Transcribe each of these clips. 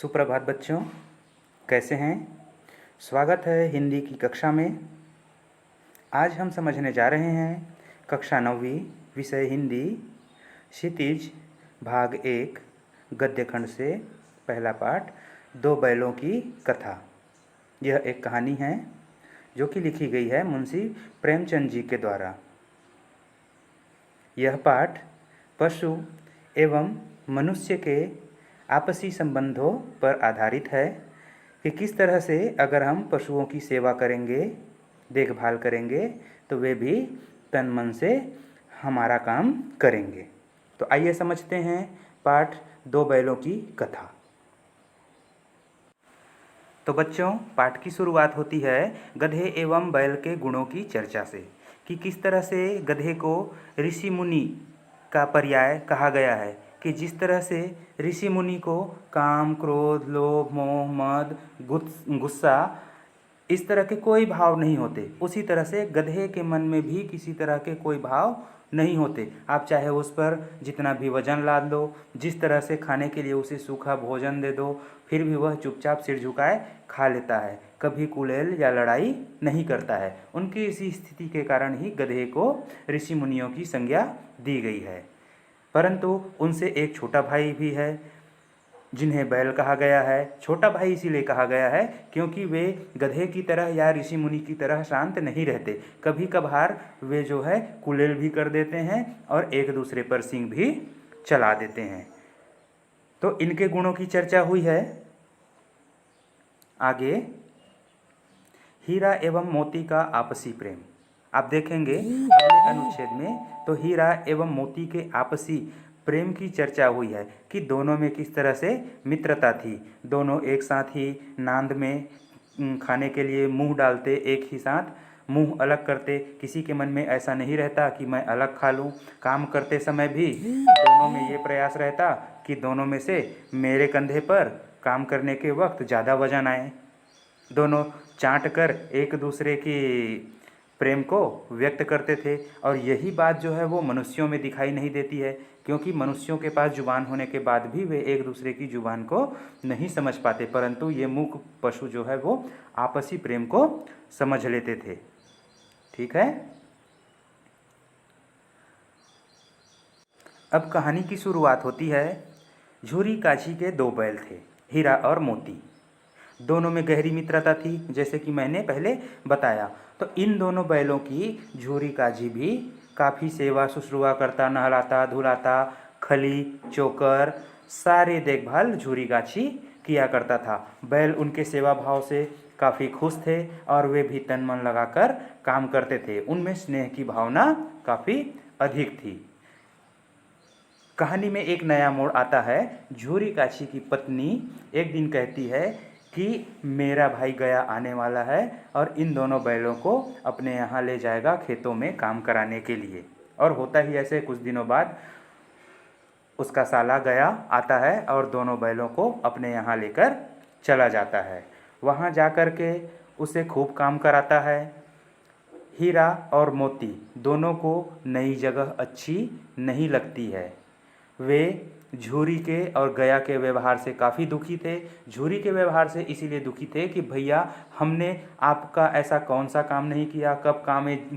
सुप्रभात बच्चों, कैसे हैं? स्वागत है हिंदी की कक्षा में। आज हम समझने जा रहे हैं कक्षा 9वीं विषय हिंदी क्षितिज भाग 1 गद्य खंड से पहला पाठ दो बैलों की कथा। यह एक कहानी है जो कि लिखी गई है मुंशी प्रेमचंद जी के द्वारा। यह पाठ पशु एवं मनुष्य के आपसी संबंधों पर आधारित है कि किस तरह से अगर हम पशुओं की सेवा करेंगे, देखभाल करेंगे तो वे भी तन मन से हमारा काम करेंगे। तो आइए समझते हैं पाठ दो बैलों की कथा। तो बच्चों, पाठ की शुरुआत होती है गधे एवं बैल के गुणों की चर्चा से कि किस तरह से गधे को ऋषि मुनि का पर्याय कहा गया है कि जिस तरह से ऋषि मुनि को काम, क्रोध, लोभ, मोह, मद, गुस्सा इस तरह के कोई भाव नहीं होते, उसी तरह से गधे के मन में भी किसी तरह के कोई भाव नहीं होते। आप चाहे उस पर जितना भी वजन लाद लो, जिस तरह से खाने के लिए उसे सूखा भोजन दे दो, फिर भी वह चुपचाप सिर झुकाए खा लेता है, कभी कुलेल या लड़ाई नहीं करता है। उनकी इसी स्थिति के कारण ही गधे को ऋषि मुनियों की संज्ञा दी गई है। परंतु उनसे एक छोटा भाई भी है जिन्हें बैल कहा गया है। छोटा भाई इसीलिए कहा गया है क्योंकि वे गधे की तरह या ऋषि मुनि की तरह शांत नहीं रहते। कभी कभार वे जो है कुलेल भी कर देते हैं और एक दूसरे पर सींग भी चला देते हैं। तो इनके गुणों की चर्चा हुई है। आगे हीरा एवं मोती का आपसी प्रेम आप देखेंगे अगले अनुच्छेद में। तो हीरा एवं मोती के आपसी प्रेम की चर्चा हुई है कि दोनों में किस तरह से मित्रता थी। दोनों एक साथ ही नांद में खाने के लिए मुंह डालते, एक ही साथ मुंह अलग करते। किसी के मन में ऐसा नहीं रहता कि मैं अलग खा लूं। काम करते समय भी दोनों में ये प्रयास रहता कि दोनों में से मेरे कंधे पर काम करने के वक्त ज़्यादा वजन आए। दोनों चाट कर एक दूसरे की प्रेम को व्यक्त करते थे। और यही बात जो है वो मनुष्यों में दिखाई नहीं देती है क्योंकि मनुष्यों के पास जुबान होने के बाद भी वे एक दूसरे की जुबान को नहीं समझ पाते, परंतु ये मूक पशु जो है वो आपसी प्रेम को समझ लेते थे। ठीक है। अब कहानी की शुरुआत होती है। झूरी काछी के दो बैल थे, हीरा और मोती। दोनों में गहरी मित्रता थी जैसे कि मैंने पहले बताया। तो इन दोनों बैलों की झूरी काजी भी काफ़ी सेवा शुश्रूषा करता, नहलाता धुलाता, खली चोकर सारे देखभाल झूरी काछी किया करता था। बैल उनके सेवा भाव से काफ़ी खुश थे और वे भी तन मन लगाकर काम करते थे। उनमें स्नेह की भावना काफ़ी अधिक थी। कहानी में एक नया मोड़ आता है। झूरी काछी की पत्नी एक दिन कहती है कि मेरा भाई गया आने वाला है और इन दोनों बैलों को अपने यहाँ ले जाएगा खेतों में काम कराने के लिए। और होता ही ऐसे, कुछ दिनों बाद उसका साला गया आता है और दोनों बैलों को अपने यहाँ लेकर चला जाता है। वहाँ जाकर के उसे खूब काम कराता है। हीरा और मोती दोनों को नई जगह अच्छी नहीं लगती है। वे झूरी के और गया के व्यवहार से काफ़ी दुखी थे। झूरी के व्यवहार से इसीलिए दुखी थे कि भैया हमने आपका ऐसा कौन सा काम नहीं किया, कब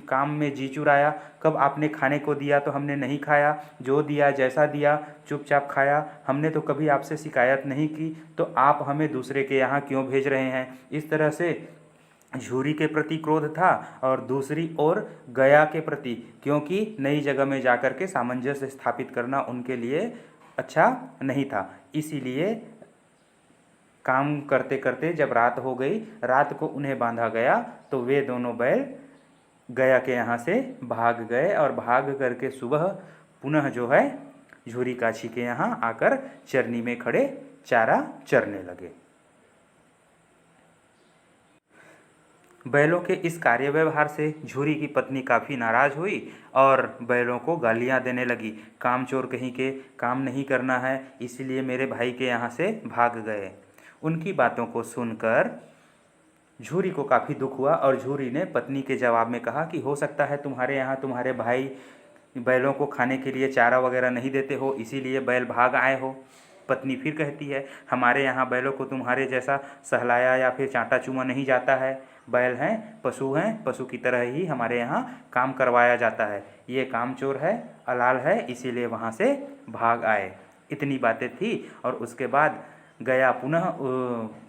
काम में जी चुराया, कब आपने खाने को दिया तो हमने नहीं खाया, जो दिया जैसा दिया चुपचाप खाया, हमने तो कभी आपसे शिकायत नहीं की, तो आप हमें दूसरे के यहाँ क्यों भेज रहे हैं। इस तरह से झूरी के प्रति क्रोध था और दूसरी ओर गया के प्रति, क्योंकि नई जगह में जाकर के सामंजस्य स्थापित करना उनके लिए अच्छा नहीं था। इसीलिए काम करते करते जब रात हो गई, रात को उन्हें बांधा गया तो वे दोनों बैल गया के यहाँ से भाग गए और भाग करके सुबह पुनः जो है झूरी काछी के यहाँ आकर चरनी में खड़े चारा चरने लगे। बैलों के इस कार्य व्यवहार से झूरी की पत्नी काफ़ी नाराज़ हुई और बैलों को गालियां देने लगी। काम चोर कहीं के, काम नहीं करना है, इसलिए मेरे भाई के यहाँ से भाग गए। उनकी बातों को सुनकर झूरी को काफ़ी दुख हुआ और झूरी ने पत्नी के जवाब में कहा कि हो सकता है तुम्हारे यहाँ तुम्हारे भाई बैलों को खाने के लिए चारा वगैरह नहीं देते हो, इसीलिए बैल भाग आए हो। पत्नी फिर कहती है, हमारे यहाँ बैलों को तुम्हारे जैसा सहलाया या फिर चांटा चूमा नहीं जाता है। बैल हैं, पशु की तरह ही हमारे यहाँ काम करवाया जाता है। ये कामचोर है, अलाल है, इसीलिए वहाँ से भाग आए। इतनी बातें थी और उसके बाद गया पुनः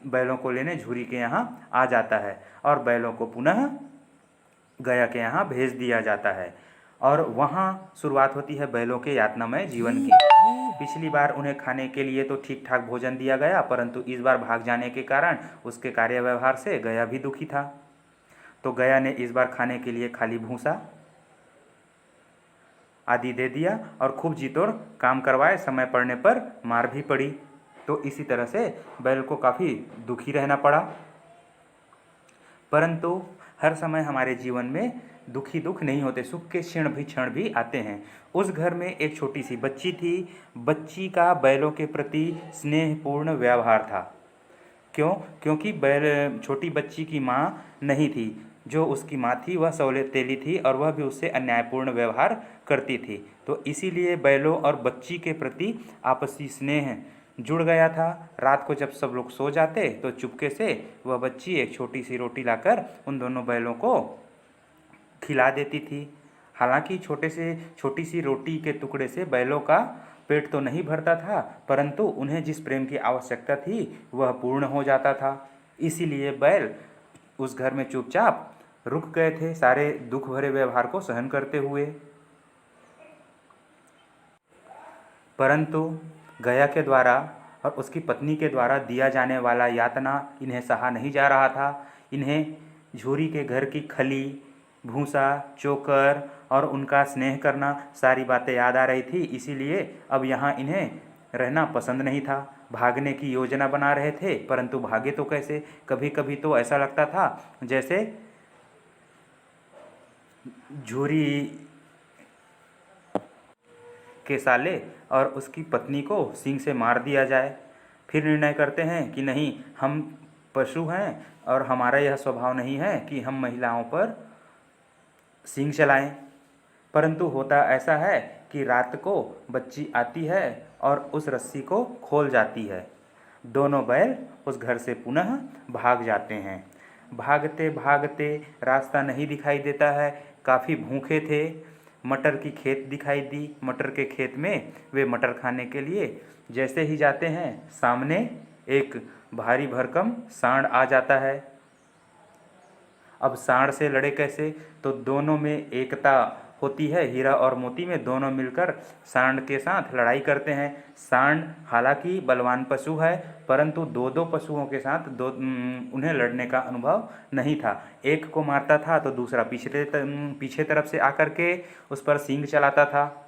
बैलों को लेने झूरी के यहाँ आ जाता है और बैलों को पुनः गया के यहाँ भेज दिया जाता है। और वहाँ शुरुआत होती है बैलों के यातनामय जीवन की। पिछली बार उन्हें खाने के लिए तो ठीक ठाक भोजन दिया गया, परंतु इस बार भाग जाने के कारण उसके कार्य व्यवहार से गया भी दुखी था। तो गया ने इस बार खाने के लिए खाली भूसा आदि दे दिया और खूब जीतोड़ काम करवाए, समय पड़ने पर मार भी पड़ी। तो इसी तरह से बैल को काफ़ी दुखी रहना पड़ा। परंतु हर समय हमारे जीवन में दुखी दुख नहीं होते, सुख के क्षण भी आते हैं। उस घर में एक छोटी सी बच्ची थी। बच्ची का बैलों के प्रति स्नेहपूर्ण व्यवहार था। क्यों? क्योंकि बैल छोटी बच्ची की माँ नहीं थी। जो उसकी माँ थी वह सौतेली थी और वह भी उससे अन्यायपूर्ण व्यवहार करती थी। तो इसीलिए बैलों और बच्ची के प्रति आपसी स्नेह जुड़ गया था। रात को जब सब लोग सो जाते तो चुपके से वह बच्ची एक छोटी सी रोटी लाकर उन दोनों बैलों को खिला देती थी। हालांकि छोटी सी रोटी के टुकड़े से बैलों का पेट तो नहीं भरता था, परंतु उन्हें जिस प्रेम की आवश्यकता थी वह पूर्ण हो जाता था। इसीलिए बैल उस घर में चुपचाप रुक गए थे, सारे दुख भरे व्यवहार को सहन करते हुए। परंतु गया के द्वारा और उसकी पत्नी के द्वारा दिया जाने वाला यातना इन्हें सहा नहीं जा रहा था। इन्हें झूरी के घर की खली, भूसा, चोकर और उनका स्नेह करना सारी बातें याद आ रही थी। इसीलिए अब यहाँ इन्हें रहना पसंद नहीं था। भागने की योजना बना रहे थे, परंतु भागे तो कैसे? कभी कभी तो ऐसा लगता था जैसे झूरी के साले और उसकी पत्नी को सींग से मार दिया जाए। फिर निर्णय करते हैं कि नहीं, हम पशु हैं और हमारा यह स्वभाव नहीं है कि हम महिलाओं पर सींग चलाएं। परंतु होता ऐसा है कि रात को बच्ची आती है और उस रस्सी को खोल जाती है। दोनों बैल उस घर से पुनः भाग जाते हैं। भागते भागते रास्ता नहीं दिखाई देता है। काफ़ी भूखे थे। मटर की खेत दिखाई दी। मटर के खेत में वे मटर खाने के लिए जैसे ही जाते हैं, सामने एक भारी भरकम सांड आ जाता है। अब सांड से लड़े कैसे? तो दोनों में एकता होती है। हीरा और मोती में दोनों मिलकर सांड के साथ लड़ाई करते हैं। सांड हालांकि बलवान पशु है, परंतु दो पशुओं के साथ उन्हें लड़ने का अनुभव नहीं था। एक को मारता था तो दूसरा पीछे तरफ से आकर के उस पर सींग चलाता था।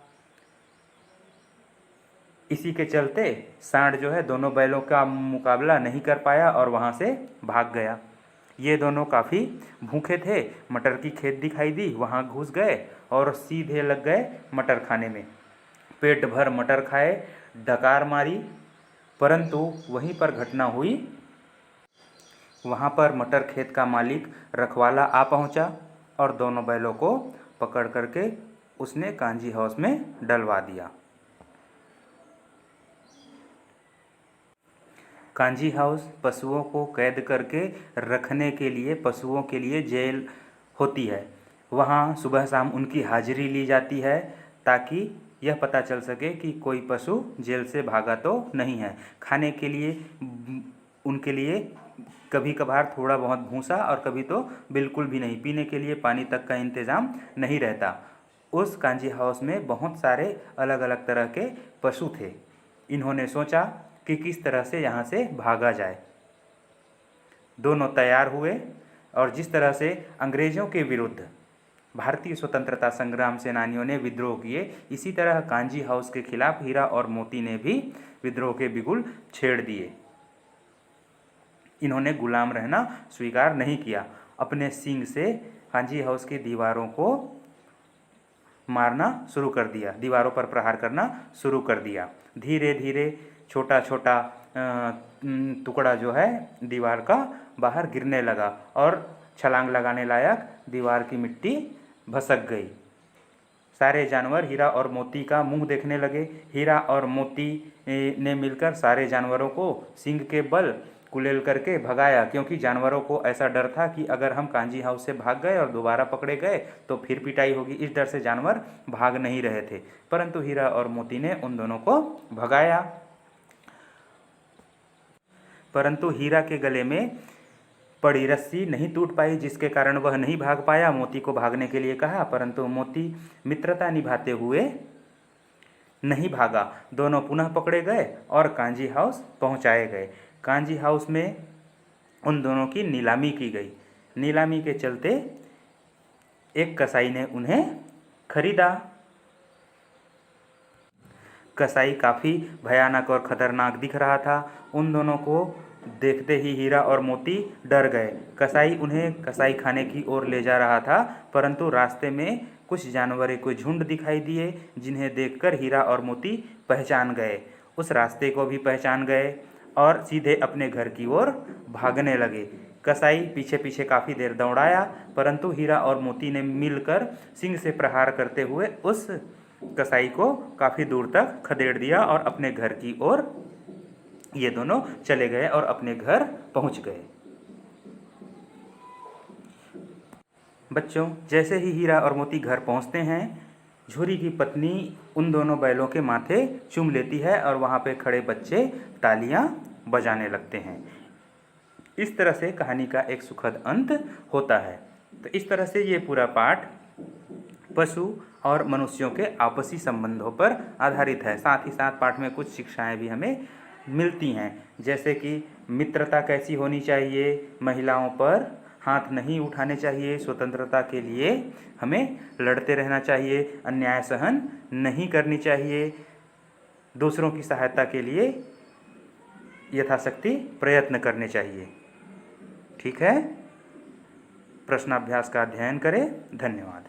इसी के चलते सांड जो है दोनों बैलों का मुकाबला नहीं कर पाया और वहाँ से भाग गया। ये दोनों काफ़ी भूखे थे। मटर की खेत दिखाई दी, वहाँ घुस गए और सीधे लग गए मटर खाने में। पेट भर मटर खाए, डकार मारी, परंतु वहीं पर घटना हुई। वहाँ पर मटर खेत का मालिक रखवाला आ पहुँचा और दोनों बैलों को पकड़ करके उसने कांजी हाउस में डलवा दिया। कांजी हाउस पशुओं को कैद करके रखने के लिए, पशुओं के लिए जेल होती है। वहाँ सुबह शाम उनकी हाजिरी ली जाती है ताकि यह पता चल सके कि कोई पशु जेल से भागा तो नहीं है। खाने के लिए उनके लिए कभी कभार थोड़ा बहुत भूसा और कभी तो बिल्कुल भी नहीं। पीने के लिए पानी तक का इंतज़ाम नहीं रहता। उस कांजी हाउस में बहुत सारे अलग अलग तरह के पशु थे। इन्होंने सोचा कि किस तरह से यहाँ से भागा जाए। दोनों तैयार हुए और जिस तरह से अंग्रेज़ों के विरुद्ध भारतीय स्वतंत्रता संग्राम सेनानियों ने विद्रोह किए, इसी तरह कांजी हाउस के खिलाफ हीरा और मोती ने भी विद्रोह के बिगुल छेड़ दिए। इन्होंने गुलाम रहना स्वीकार नहीं किया। अपने सींग से कांजी हाउस की दीवारों को मारना शुरू कर दिया, दीवारों पर प्रहार करना शुरू कर दिया। धीरे धीरे छोटा छोटा टुकड़ा जो है दीवार का बाहर गिरने लगा और छलांग लगाने लायक दीवार की मिट्टी भसक गई। सारे जानवर हीरा और मोती का मुंह देखने लगे। हीरा और मोती ने मिलकर सारे जानवरों को सींग के बल कुलेल करके भगाया, क्योंकि जानवरों को ऐसा डर था कि अगर हम कांजी हाउस से भाग गए और दोबारा पकड़े गए तो फिर पिटाई होगी। इस डर से जानवर भाग नहीं रहे थे, परंतु हीरा और मोती ने उन दोनों को भगाया। परंतु हीरा के गले में पड़ी रस्सी नहीं टूट पाई, जिसके कारण वह नहीं भाग पाया। मोती को भागने के लिए कहा, परंतु मोती मित्रता निभाते हुए नहीं भागा। दोनों पुनः पकड़े गए और कांजी हाउस पहुंचाए गए। कांजी हाउस में उन दोनों की नीलामी की गई। नीलामी के चलते एक कसाई ने उन्हें खरीदा। कसाई काफ़ी भयानक और खतरनाक दिख रहा था। उन दोनों को देखते ही हीरा और मोती डर गए। कसाई उन्हें कसाई खाने की ओर ले जा रहा था, परंतु रास्ते में कुछ जानवरों के झुंड दिखाई दिए, जिन्हें देखकर हीरा और मोती पहचान गए। उस रास्ते को भी पहचान गए और सीधे अपने घर की ओर भागने लगे। कसाई पीछे पीछे काफ़ी देर दौड़ाया, परंतु हीरा और मोती ने मिलकर सींग से प्रहार करते हुए उस कसाई को काफ़ी दूर तक खदेड़ दिया और अपने घर की ओर ये दोनों चले गए और अपने घर पहुंच गए। बच्चों, जैसे ही हीरा और मोती घर पहुंचते हैं, झूरी की पत्नी उन दोनों बैलों के माथे चूम लेती है और वहाँ पे खड़े बच्चे तालियां बजाने लगते हैं। इस तरह से कहानी का एक सुखद अंत होता है। तो इस तरह से ये पूरा पाठ पशु और मनुष्यों के आपसी संबंधों पर आधारित है। साथ ही साथ पाठ में कुछ शिक्षाएं भी हमें मिलती हैं, जैसे कि मित्रता कैसी होनी चाहिए, महिलाओं पर हाथ नहीं उठाने चाहिए, स्वतंत्रता के लिए हमें लड़ते रहना चाहिए, अन्याय सहन नहीं करनी चाहिए, दूसरों की सहायता के लिए यथाशक्ति प्रयत्न करने चाहिए। ठीक है, प्रश्नाभ्यास का अध्ययन करें। धन्यवाद।